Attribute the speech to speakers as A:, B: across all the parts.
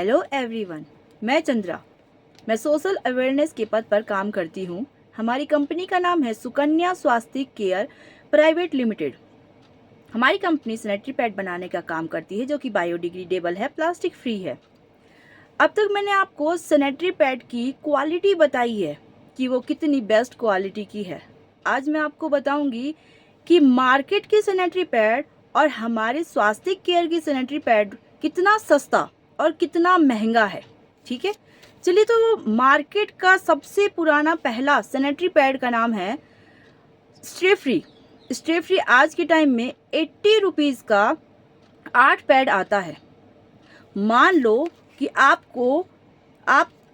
A: Hello everyone, मैं चंद्रा। मैं social awareness के पद पर काम करती हूँ। हमारी कंपनी का नाम है सुकन्या स्वास्थ्य केयर प्राइवेट लिमिटेड। हमारी कंपनी सैनिटरी पैड बनाने का काम करती है जो कि बायोडिग्रेडेबल है, प्लास्टिक फ्री है। अब तक मैंने आपको सैनिटरी पैड की क्वालिटी बताई है कि वो कितनी बेस्ट क्वालिटी की है। आज मैं आपको बताऊंगी कि मार्केट की सैनिटरी पैड और हमारे स्वास्थ्य केयर की सैनिटरी पैड कितना सस्ता और कितना महंगा है। ठीक है, चलिए। तो मार्केट का सबसे पुराना पहला सैनिटरी पैड का नाम है स्टे फ्री। स्टे फ्री आज के टाइम में 80 रुपीज़ का 8 पैड आता है। मान लो कि आप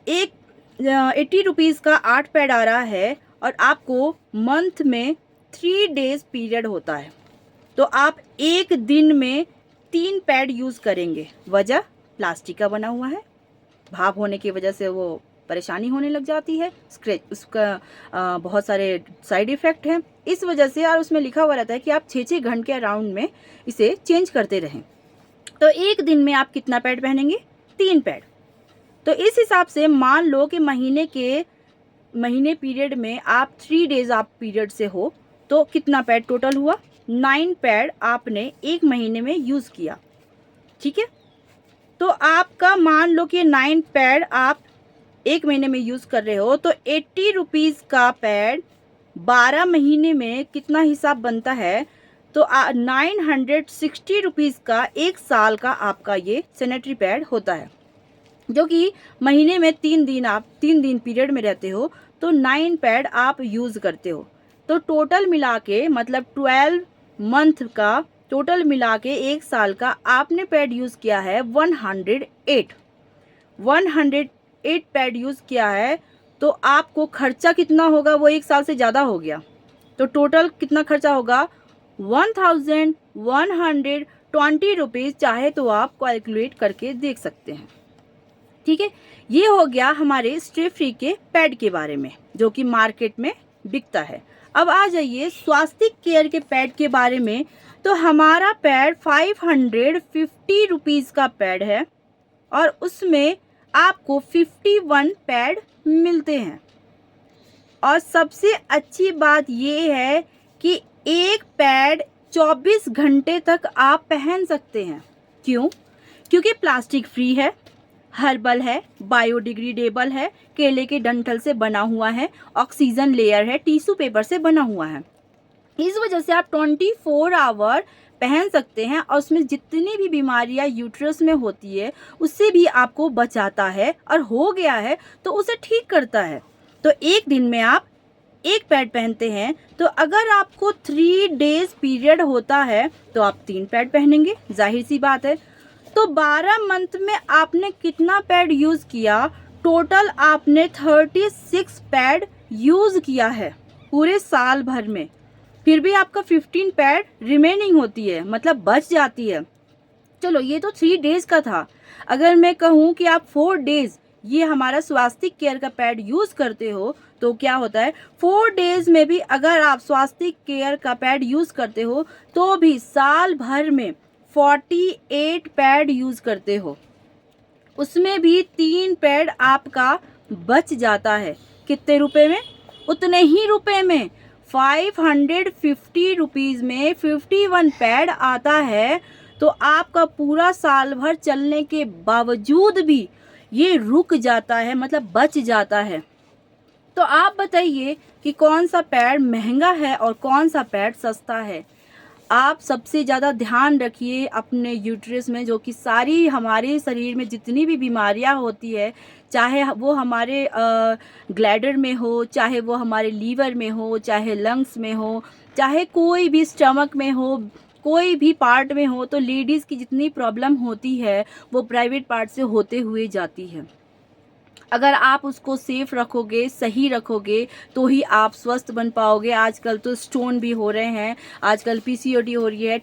A: एक 80 रुपीज़ का 8 पैड आ रहा है और आपको मंथ में 3 डेज पीरियड होता है, तो आप एक दिन में 3 पैड यूज़ करेंगे। वजह प्लास्टिक का बना हुआ है, भाप होने की वजह से वो परेशानी होने लग जाती है, स्क्रैच उसका बहुत सारे साइड इफ़ेक्ट हैं इस वजह से। और उसमें लिखा हुआ रहता है कि आप 6-6 घंटे के अराउंड में इसे चेंज करते रहें। तो एक दिन में आप कितना पैड पहनेंगे? 3 पैड। तो इस हिसाब से मान लो कि महीने पीरियड में आप 3 डेज आप पीरियड से हो, तो कितना पैड टोटल हुआ? 9 पैड आपने एक महीने में यूज़ किया। ठीक है, तो आपका मान लो कि 9 पैड आप एक महीने में यूज़ कर रहे हो, तो 80 रुपीज़ का पैड 12 महीने में कितना हिसाब बनता है? तो 960 रुपीज़ का एक साल का आपका ये सैनिटरी पैड होता है, जो कि महीने में 3 दिन आप 3 दिन पीरियड में रहते हो, तो 9 पैड आप यूज़ करते हो। तो टोटल मिला के मतलब 12 मंथ का टोटल मिला के एक साल का आपने पैड यूज़ किया है 108 पैड यूज़ किया है। तो आपको खर्चा कितना होगा? वो एक साल से ज़्यादा हो गया, तो टोटल कितना खर्चा होगा? 1120 रुपीज़। चाहे तो आप कैलकुलेट करके देख सकते हैं। ठीक है, ये हो गया हमारे स्टे फ्री के पैड के बारे में जो कि मार्केट में बिकता है। अब आ जाइए स्वास्थ्य केयर के पैड के बारे में। तो हमारा पैड 550 रुपीज़ का पैड है और उसमें आपको 51 पैड मिलते हैं। और सबसे अच्छी बात ये है कि एक पैड 24 घंटे तक आप पहन सकते हैं। क्यों? क्योंकि प्लास्टिक फ्री है, हर्बल है, बायोडिग्रेडेबल है, केले के डंठल से बना हुआ है, ऑक्सीजन लेयर है, टिश्यू पेपर से बना हुआ है। इस वजह से आप 24 आवर पहन सकते हैं और उसमें जितनी भी बीमारियां यूट्रस में होती है उससे भी आपको बचाता है, और हो गया है तो उसे ठीक करता है। तो एक दिन में आप एक पैड पहनते हैं, तो अगर आपको 3 डेज पीरियड होता है तो आप 3 पैड पहनेंगे, जाहिर सी बात है। तो 12 मंथ में आपने कितना पैड यूज़ किया? टोटल आपने 36 पैड यूज़ किया है पूरे साल भर में। फिर भी आपका 15 पैड रिमेनिंग होती है, मतलब बच जाती है। चलो, ये तो 3 डेज का था। अगर मैं कहूँ कि आप 4 डेज ये हमारा स्वास्थ्य केयर का पैड यूज़ करते हो, तो क्या होता है 4 डेज में भी अगर आप स्वास्थ्य केयर का पैड यूज़ करते हो तो भी साल भर में 48 पैड यूज़ करते हो, उसमें भी 3 पैड आपका बच जाता है। कितने रुपए में? उतने ही रुपए में। 550 रुपीज़ में 51 पैड आता है। तो आपका पूरा साल भर चलने के बावजूद भी ये रुक जाता है, मतलब बच जाता है। तो आप बताइए कि कौन सा पैड महंगा है और कौन सा पैड सस्ता है? आप सबसे ज़्यादा ध्यान रखिए अपने यूट्रस में, जो कि सारी हमारे शरीर में जितनी भी बीमारियां होती है, चाहे वो हमारे ग्लैडर में हो, चाहे वो हमारे लीवर में हो, चाहे लंग्स में हो, चाहे कोई भी स्टमक में हो, कोई भी पार्ट में हो, तो लेडीज़ की जितनी प्रॉब्लम होती है वो प्राइवेट पार्ट से होते हुए जाती है। अगर आप उसको सेफ रखोगे, सही रखोगे, तो ही आप स्वस्थ बन पाओगे। आजकल तो स्टोन भी हो रहे हैं, आजकल पीसीओडी हो रही है।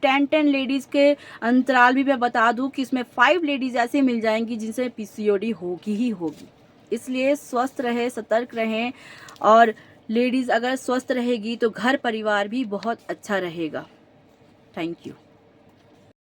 A: 10 लेडीज़ के अंतराल भी मैं बता दूं कि इसमें 5 लेडीज़ ऐसे मिल जाएंगी जिनसे पीसीओडी होगी ही होगी। इसलिए स्वस्थ रहें, सतर्क रहें। और लेडीज़ अगर स्वस्थ रहेगी तो घर परिवार भी बहुत अच्छा रहेगा। Thank you.